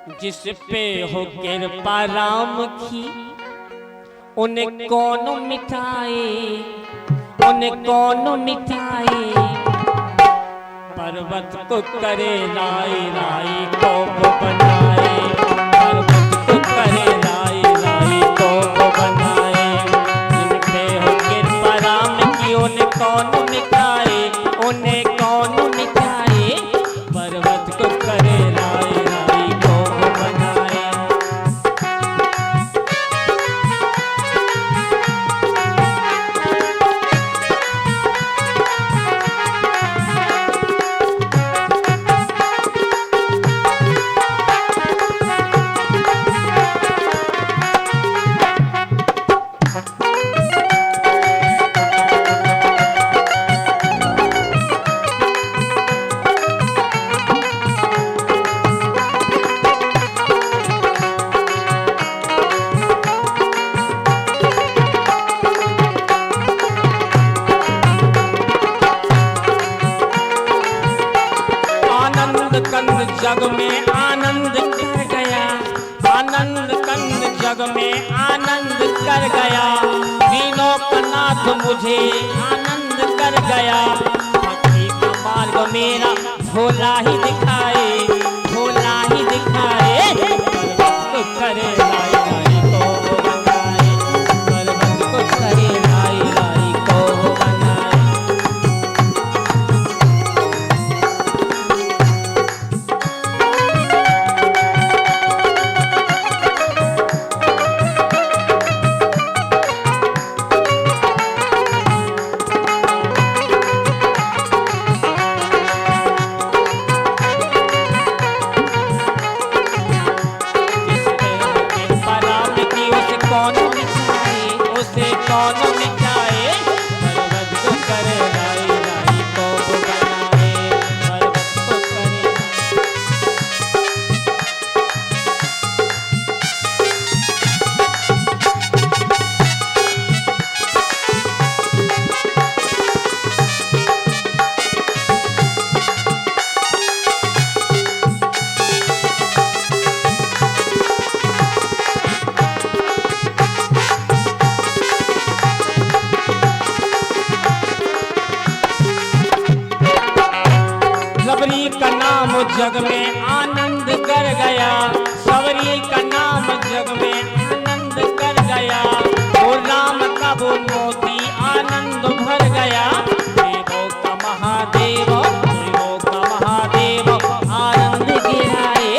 जिस पे हो कृपा राम की, उन्हें कौन मिटाए, उन्हें कौन मिटाए। पर्वत को करे राई राई को बनाए, पर्वत को करे राई राई को बनाए। जिन पे हो कृपा राम की, उन्हें कौन मिटाए, उन्हें कौन मिटाए। पर्वत को करे राई राई को बनाए। जग में आनंद कर गया, आनंद कंद जग में आनंद कर गया। दीनों का नाथ मुझे आनंद कर गया। भक्ति का मार्ग मेरा भोला ही दिखाए, भोला ही दिखाए। पर्वत को करे लाई लाई को बनाए, पर्वत को करे लाई लाई को बनाए। उसे कौन मिटाए। पर्वत को करे लाई लाई को बनाए, पर्वत को करे। सबरी का नाम जग में आनंद कर गया, सबरी का नाम जग में आनंद कर गया। और राम का वो मोती आनंद भर गया। देवों का महादेव, देवों का महादेव आनंद गिराए,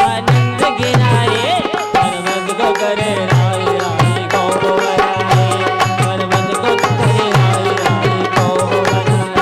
आनंद गिराए। पर्वत को करे राई राई को बनाए, पर्वत को करे राई राई को बनाए।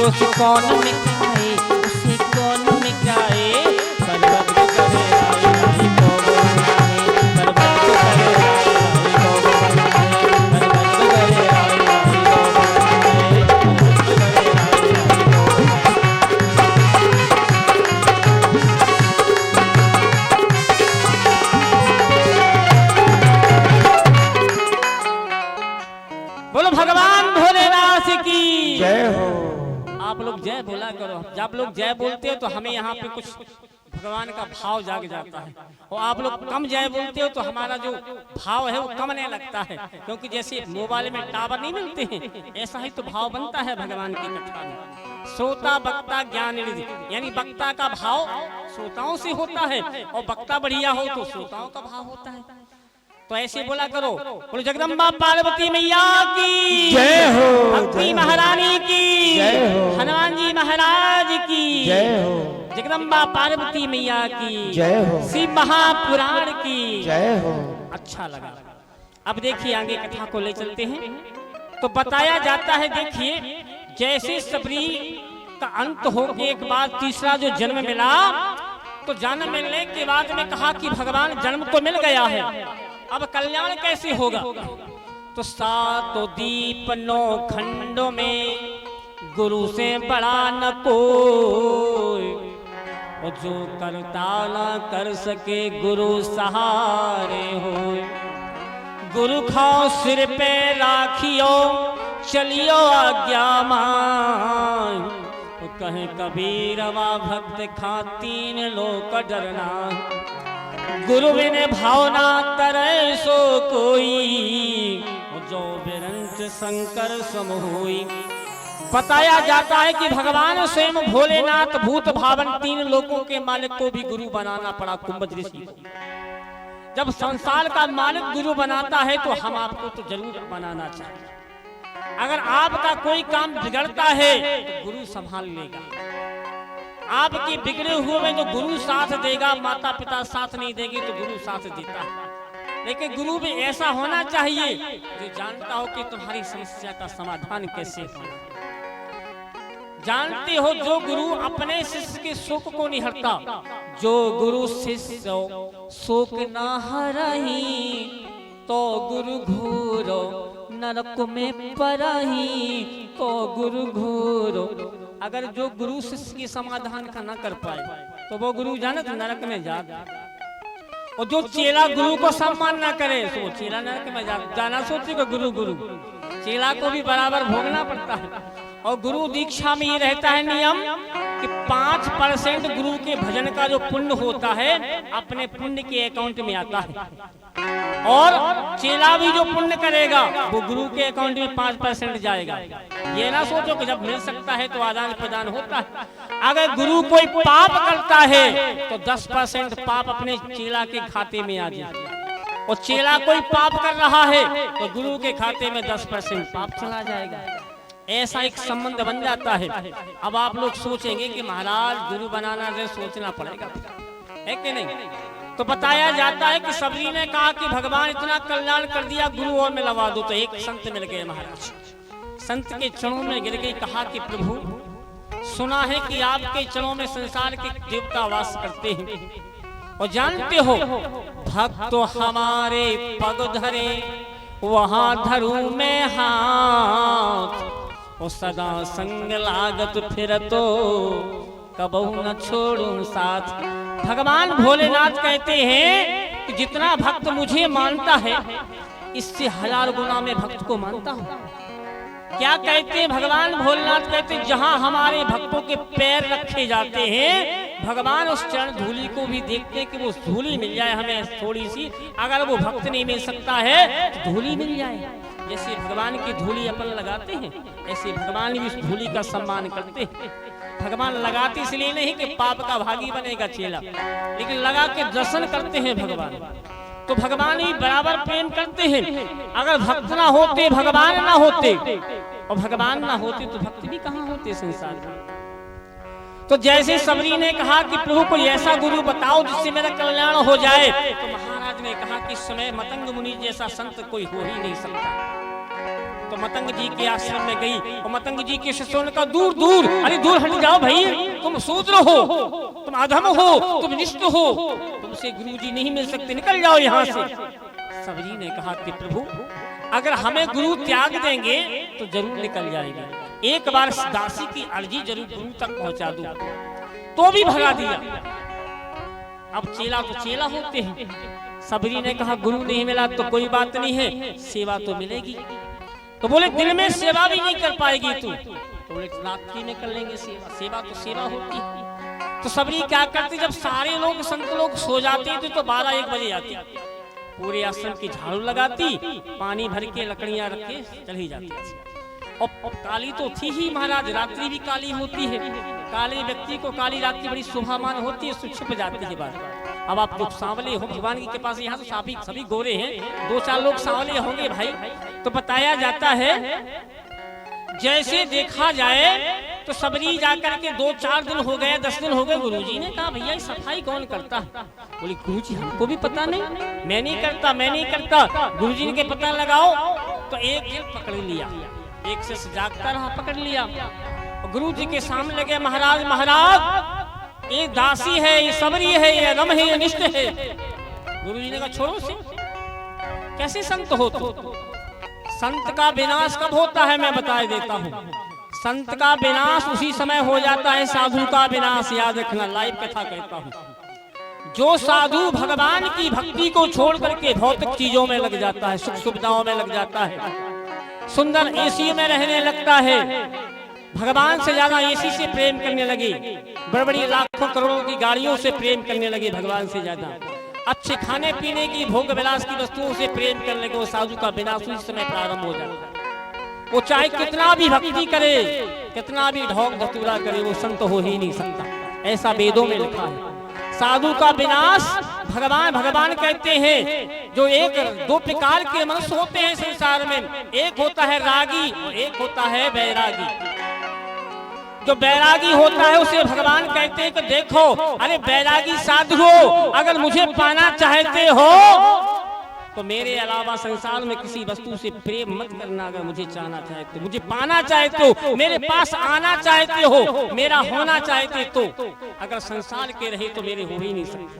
उसे कौन मिटाए, उसे कौन मिटाए। पर्वत को करे राई राई को बनाए, पर्वत को करे राई राई को बनाए, पर्वत को करे राई राई को बनाए, पर्वत को करे राई राई को बनाए। बोलो भगवान भोलेनाथ की जय हो। आप लोग जय बोला करो। जब लोग जय बोलते हो तो हमें यहाँ पे कुछ भगवान का भाव जाग जाता है, और आप लोग कम जय बोलते हो तो हमारा जो भाव है वो कम नहीं लगता है, क्योंकि जैसे मोबाइल में टावर नहीं मिलते हैं ऐसा ही तो भाव बनता है भगवान की कथा में। श्रोता वक्ता ज्ञान निधि, यानी वक्ता का भाव श्रोताओं से होता है और वक्ता बढ़िया हो तो श्रोताओं का भाव होता है। तो ऐसे बोला करो, बोलो जगदम्बा पार्वती मैया की जय हो, भक्ति महारानी की जय हो, हनुमान जी महाराज की जय हो, जगदम्बा पार्वती मैया की जय हो, शिव महापुराण की जय हो। अच्छा लगा। अब देखिए आगे कथा को ले चलते हैं। तो बताया जाता है, देखिए जैसे सबरी का अंत हो के एक बाद तीसरा जो जन्म मिला, तो जन्म मिलने के बाद में कहा कि भगवान जन्म तो मिल गया है, अब कल्याण कैसे होगा। तो सातों दीप नौ खंडों में गुरु से बड़ा न कोई, और जो करता ना कर सके गुरु सहारे हो। गुरु खाओ सिर पे राखियो चलियो आज्ञा मान, तो कहे कबीरवा भक्त खा तीन लोक डरना। गुरु बिन भावना करे सो कोई, जो बिरंच शंकर सम होई। बताया जाता है कि भगवान स्वयं भोलेनाथ भूत भावन तीन लोकों के मालिक को भी गुरु बनाना पड़ा कुंभज ऋषि को। जब संसार का मालिक गुरु बनाता है तो हम आपको तो जरूर बनाना चाहिए। अगर आपका कोई काम बिगड़ता है तो गुरु संभाल लेगा। आपके बिगड़े हुए में जो गुरु साथ देगा, माता पिता साथ नहीं देगी तो गुरु साथ देता है। लेकिन गुरु भी ऐसा होना चाहिए जो जानता हो कि तुम्हारी समस्या का समाधान कैसे होगा। जानते हो जो गुरु अपने शिष्य के शोक को नहीं हरता, जो गुरु शिष्य शोक ना हरही, तो गुरु घोरो नरक में परही, तो गुरु घोरो। अगर जो गुरु शिष्य की समाधान का ना कर पाए तो वो गुरु जाने तो नरक में जा। और जो चेला गुरु को सम्मान ना करे तो चेला नरक में जाना सोचेगा। गुरु गुरु चेला को भी बराबर भोगना पड़ता है। और गुरु दीक्षा में ये रहता है नियम कि 5% गुरु के भजन का जो पुण्य होता है अपने पुण्य के अकाउंट में आता है, और चेला भी जो पुण्य करेगा वो गुरु के अकाउंट में 5% जाएगा। ये ना सोचो कि जब मिल सकता है तो आदान प्रदान होता है। अगर गुरु कोई पाप करता है तो 10% पाप अपने चेला के खाते में आ जाए, और चेला कोई पाप कर रहा है तो गुरु के खाते में 10% पाप चला जाएगा। ऐसा एक संबंध बन जाता है। अब आप लोग सोचेंगे कि महाराज गुरु बनाना से सोचना पड़ेगा, है कि नहीं। तो बताया जाता है कि सबरी ने कहा कि भगवान इतना कल्याण कर दिया, गुरु और में लगा दो। तो एक संत मिल गए महाराज, संत के चरणों में गिर गई, कहा कि प्रभु सुना है कि आपके चरणों में संसार के देवता वास करते हैं, और जानते हो भक्त तो हमारे पग धरे वहां धरू में हाथ, और सदा संग लागत फिर तो कबहू न छोड़ूं साथ। भगवान भोलेनाथ कहते हैं कि जितना भक्त मुझे मानता है इससे 1000 गुना में भक्त को मानता हूँ। क्या कहते हैं भगवान भोलेनाथ? कहते हैं जहाँ हमारे भक्तों के पैर रखे जाते हैं भगवान उस चरण धूलि को भी देखते हैं कि वो धूलि मिल जाए हमें थोड़ी सी। अगर वो भक्त नहीं मिल सकता है तो धूलि मिल जाए। जैसे भगवान की धूलि अपन लगाते हैं ऐसे भगवान भी उस धूलि का सम्मान करते हैं। भगवान लगाते इसलिए नहीं कि पाप का भागी बनेगा चेला, लेकिन लगा के दर्शन करते हैं भगवान। तो भगवान ही बराबर प्रेम करते हैं। अगर भक्त ना होते, भगवान ना होते, और भगवान ना होते तो भक्त भी कहाँ होते संसार में। तो जैसे सबरी ने कहा कि प्रभु कोई ऐसा गुरु बताओ जिससे मेरा कल्याण हो जाए, तो महाराज ने कहा कि इस समय मतंग मुनि जैसा संत कोई हो ही नहीं सकता। तो मतंग जी के आश्रम में गई और मतंग जी के शिष्यों ने कहा दूर दूर, अरे दूर हट जाओ भाई, तुम शूद्र हो, तुम अधम हो, तुम निष्ठ हो, तुमसे गुरु जी नहीं मिल सकते, निकल जाओ यहाँ से। सबरी ने कहा कि प्रभु अगर हमें गुरु त्याग देंगे तो जरूर निकल जाएंगे, एक बार दासी की अर्जी जरूर गुरु तक पहुंचा दूं। तो भी भगा दिया। अब चेला तो चेला होते हैं। सबरी ने कहा गुरु नहीं मिला तो कोई बात नहीं है, सेवा तो मिलेगी। तो बोले दिन में सेवा भी नहीं कर पाएगी तू, तो बोले रात्रि में कर लेंगे सेवा, सेवा तो सेवा होती है। तो सबरी क्या करती, जब सारे लोग संत लोग सो जाते थे तो 12-1 बजे आती, पूरे आश्रम की झाड़ू लगाती, पानी भर के लकड़ियां रख के चली जाती थी। और काली तो थी ही महाराज, रात्रि भी काली होती है, काले व्यक्ति को काली रात्रि बड़ी शोभामान होती है, छिप जाती है बात। अब आप लोग सांवले हो भगवान की कृपा से, यहाँ तो सभी गोरे हैं, 2-4 लोग सांवले होंगे भाई। तो बताया जाता है जैसे देखा जाए तो सबरी जाकर के 2-4 दिन हो गए, 10 दिन हो गए, गुरुजी ने कहा भैया सफाई कौन करता है? बोली गुरुजी हमको भी पता नहीं, मैं नहीं करता। गुरुजी ने के पता लगाओ। तो एक दिन पकड़ लिया, एक से जागता रहा, पकड़ लिया। गुरु जी के सामने लगे, महाराज ये दासी है, ये सबरी है, ये अधम है, ये निष्ठ है। गुरु जी ने कहा छोड़ो से, कैसे संत हो तो? संत का विनाश कब होता है मैं बता देता हूँ। संत का विनाश उसी समय हो जाता है साधु का विनाश, याद रखना, लाइव कथा कहता हूँ। जो साधु भगवान की भक्ति को छोड़ करके भौतिक चीजों में लग जाता है, सुख सुविधाओं में लग जाता है, सुंदर एसी में रहने लगता है, भगवान से ज्यादा एसी से प्रेम करने लगे, बड़ी लाखों करोड़ों की गाड़ियों से प्रेम करने लगे भगवान से ज्यादा, अच्छे खाने पीने की भोग विलास की वस्तुओं से प्रेम करने लगे, वो साधु का विनाश उस समय प्रारंभ हो जाता है। वो चाहे कितना भी भक्ति करे, कितना भी ढोंग धतूरा करे, वो संत हो ही नहीं सकता, ऐसा वेदों में लिखा है। साधु का विनाश भगवान कहते हैं। जो 1-2 प्रकार के मनुष्य होते हैं संसार में, एक होता है रागी और एक होता है बैरागी। जो बैरागी होता है उसे भगवान कहते हैं कि देखो, अरे बैरागी साधु हो, अगर मुझे पाना चाहते हो तो मेरे अलावा संसार में किसी वस्तु से प्रेम मत करना। अगर मुझे चाहना चाहते हो, मुझे पाना चाहते हो, मेरे पास आना चाहते हो, मेरा होना चाहते तो, अगर संसार के रहे तो मेरे हो ही नहीं सकते,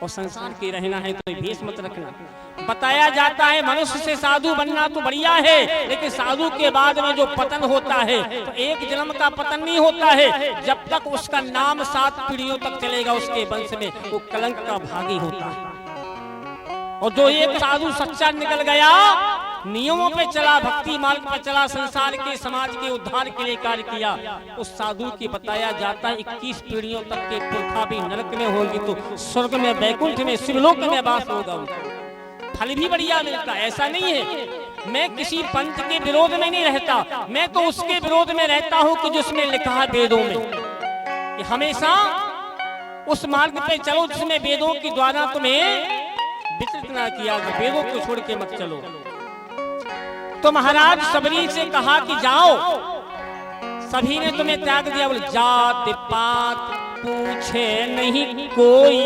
और संसार के रहना है तो भेष मत रखना। बताया जाता है मनुष्य से साधु बनना तो बढ़िया है, लेकिन साधु के बाद में जो पतन होता है तो एक जन्म का पतन नहीं होता है, जब तक उसका नाम 7 पीढ़ियों तक चलेगा उसके वंश में, वो कलंक का भागी होता है। और जो एक साधु सच्चा निकल गया, नियमों पे चला, भक्ति मार्ग पर चला, संसार के समाज के उद्धार के लिए कार्य किया, उस साधु की बताया जाता है 21 पीढ़ियों तक के पुरखा भी नरक में होंगे तो स्वर्ग में, वैकुंठ में, शिवलोक में वास होगा। फल भी बढ़िया मिलता, ऐसा नहीं है। मैं किसी पंथ के विरोध में नहीं रहता, मैं तो उसके विरोध में रहता हूँ कि जिसमें लिखा है वेदों में कि हमेशा उस मार्ग पे चलो जिसमें वेदों के द्वारा तुम्हें विचलित ना किया, वेदों को छोड़ के मत चलो। तो महाराज सबरी से कहा कि जाओ, सभी ने तुम्हें त्याग दिया। बोले जात पात पूछे नहीं कोई,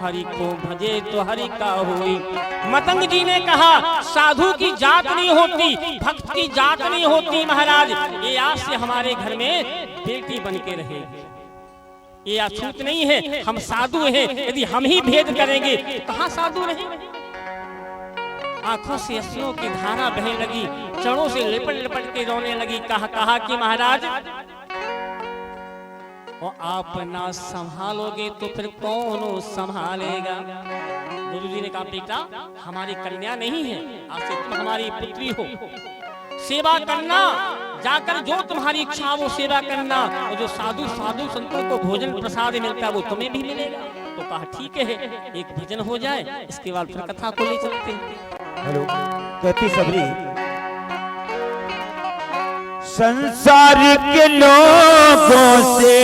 हरि को भजे तो हरि का होई। मतंग जी ने कहा साधु की जात नहीं होती, भक्त की जात नहीं होती महाराज, ये आज से हमारे घर में बेटी बन के रहेगी, ये अछूत नहीं है, हम साधु हैं। यदि हम ही भेद करेंगे कहाँ साधु रहेंगे। आंखों से अश्रुओं की धारा बहने लगी, चरणों से लिपट के रोने लगी। कहा कि महाराज और आप ना संभालोगे तो फिर कौन संभालेगा। गुरुजी ने कहा बेटा हमारी कन्या नहीं है, आज से तुम हमारी पुत्री हो, सेवा करना, जाकर जो तुम्हारी इच्छा वो सेवा करना, और जो साधु संतों को भोजन प्रसाद मिलता है वो तुम्हें भी मिलेगा। तो कहा ठीक है, एक भजन हो जाए, इसके बाद फिर कथा को ले चलते हैं। हेलो, कहती सबरी संसार के लोगों से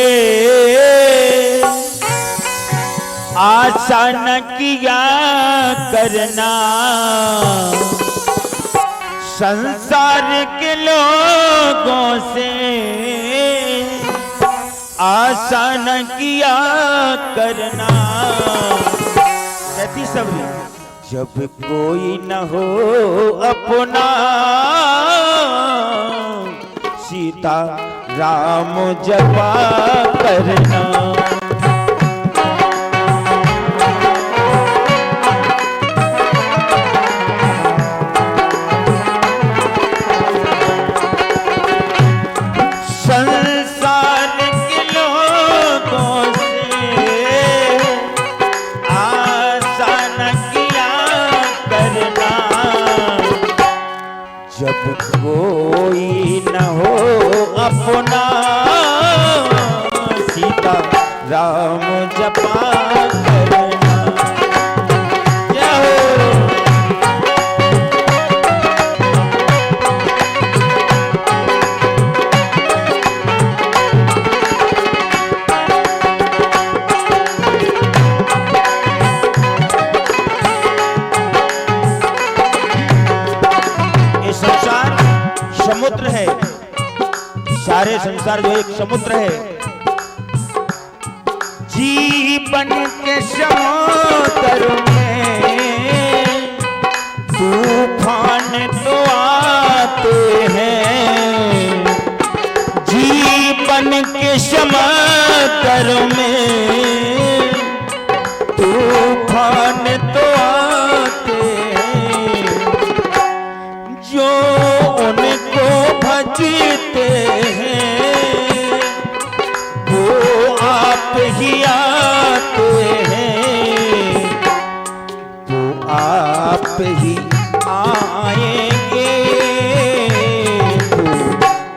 आशा न किया करना, संसार के लोगों से आशा न किया करना। कहती सबरी जब कोई न हो अपना, सीता राम जपा करना। संसार के लोगों से आशा न किया करना, जब कोई न हो अपना, सीता राम जपा करना। जय हो। समुद्र है, सारे संसार जो एक समुद्र है। जीवन के समुद्र में तूफान तो आते हैं, जीवन के समुद्र में तूफान तो आते हैं। जो उनको भजते हैं वो आप ही आते हैं, वो आप ही आएंगे, वो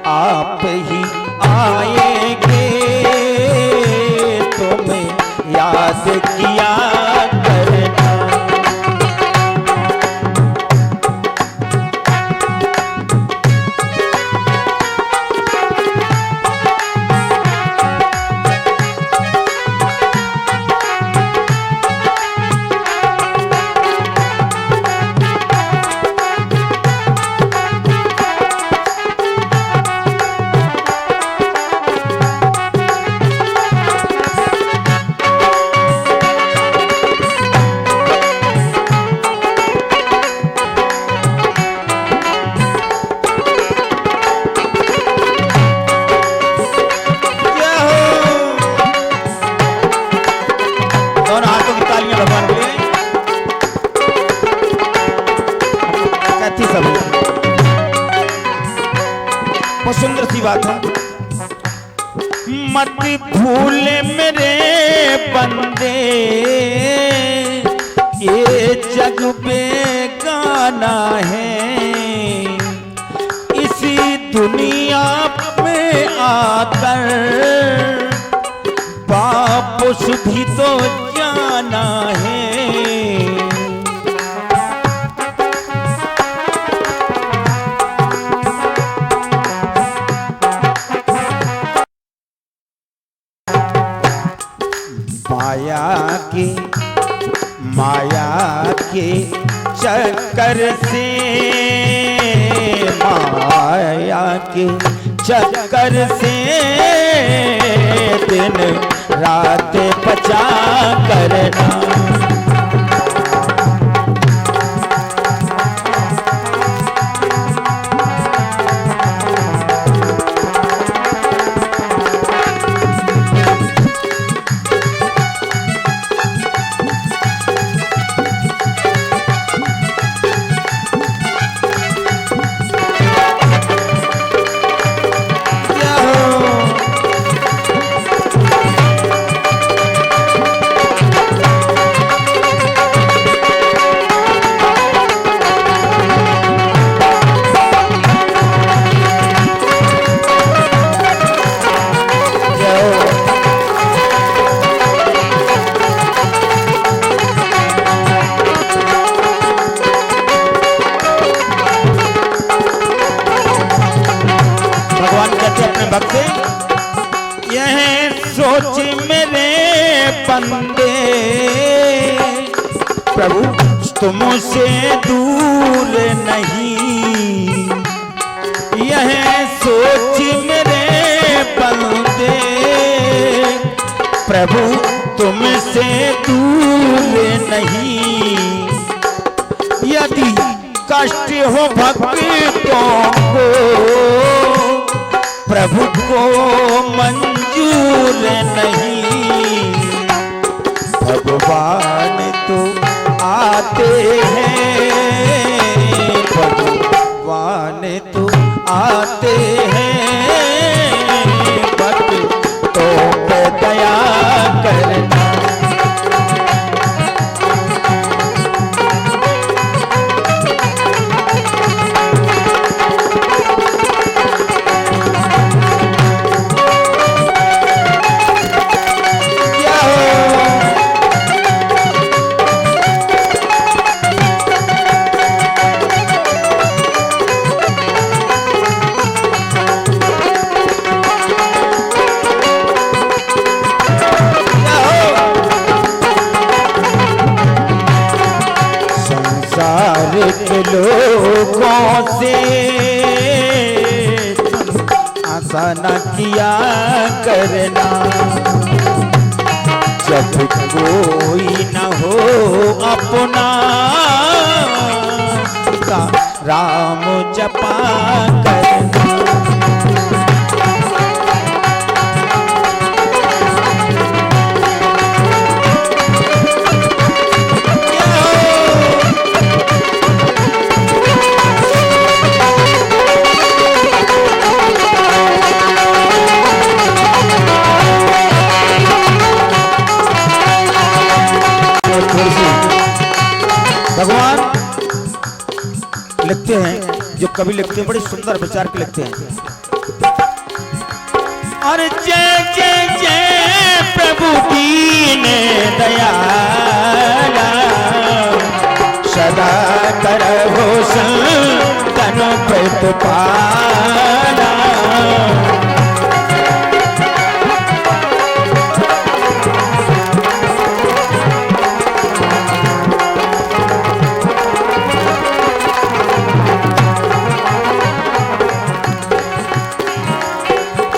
आप ही आएंगे। तुम्हें याद किया करना। सुंदर सी बात है। मत भूले मेरे बंदे, ये जग बेगाना है। इसी दुनिया में आकर वापस भी तो जाना है। माया के चक्कर से, माया के चक्कर से दिन रात बचा करना। यह सोच मेरे बंदे, प्रभु तुमसे दूर नहीं। यह सोच मेरे बंदे, प्रभु तुमसे दूर नहीं। कष्ट हो भक्तों को प्रभु को मंजूर नहीं। भगवान तो आते हैं, भगवान तो आते हैं, भक्तों पे दया करना। लोगों से आशा न किया करना, जब कोई न हो अपना राम जपा करना। भगवान लिखते हैं, जो कवि लिखते हैं बड़े सुंदर विचार के लिखते हैं। और जय जय जय प्रभु दीन दयाला, सदा करहो संतन प्रतिपाला।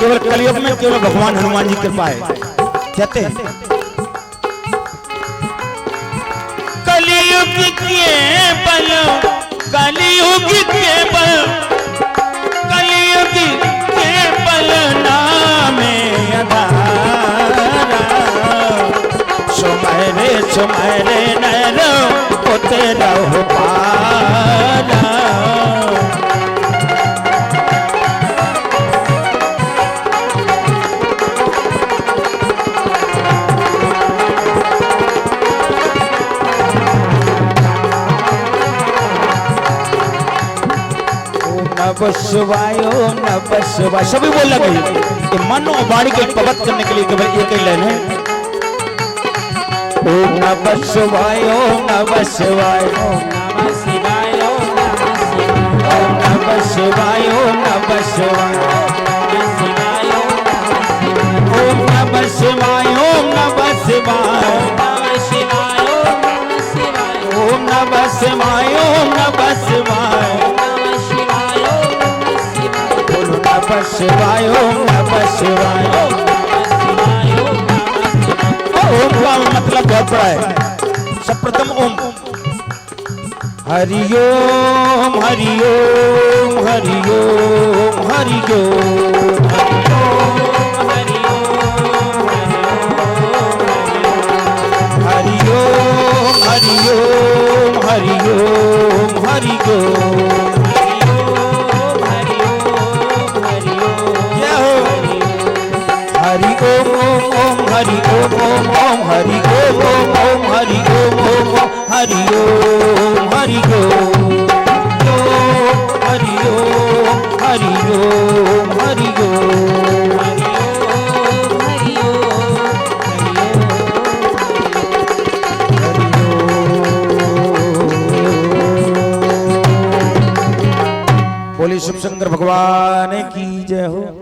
केवल कलयुग में केवल भगवान हनुमान जी कृपा है। कहते हैं कलयुग के बल, कलयुग के बल, कलयुग के बल नामे अधारा। सुमरे सुमरे नर पुत्र रहो पारा। नमः शिवाय, ओम नमः शिवाय। सभी बोल लगे कि मन और वाणी को पवित्र करने के लिए केवल एक ही लाइन है। ओम नमः शिवाय, ओम नमः शिवाय, ओम नमः शिवाय, ओम नमः शिवाय, ओम नमः शिवाय, ओम नमः शिवाय, ओम नमः शिवाय, ओम नमः शिवाय, ओम नमः शिवाय, नमः शिवाय, ओम नमः शिवाय। ओम का मतलब बहुत बड़ा है। सर्वप्रथम ओम। हरि ओम, हरि ओम, हरि ओम, हरि ओम, हरि ओम, हरि ओम, हरि ओम, हरि ओम, हरि ओम। हरि ओम ओम ओम हरि ओम ओम ओम हरि ओम ओम ओम हरि ओम ओम ओम हरि ओम हरि ओम हरि ओम हरि ओम हरि ओम हरि ओम। बोले शिव शंकर भगवान की जय हो।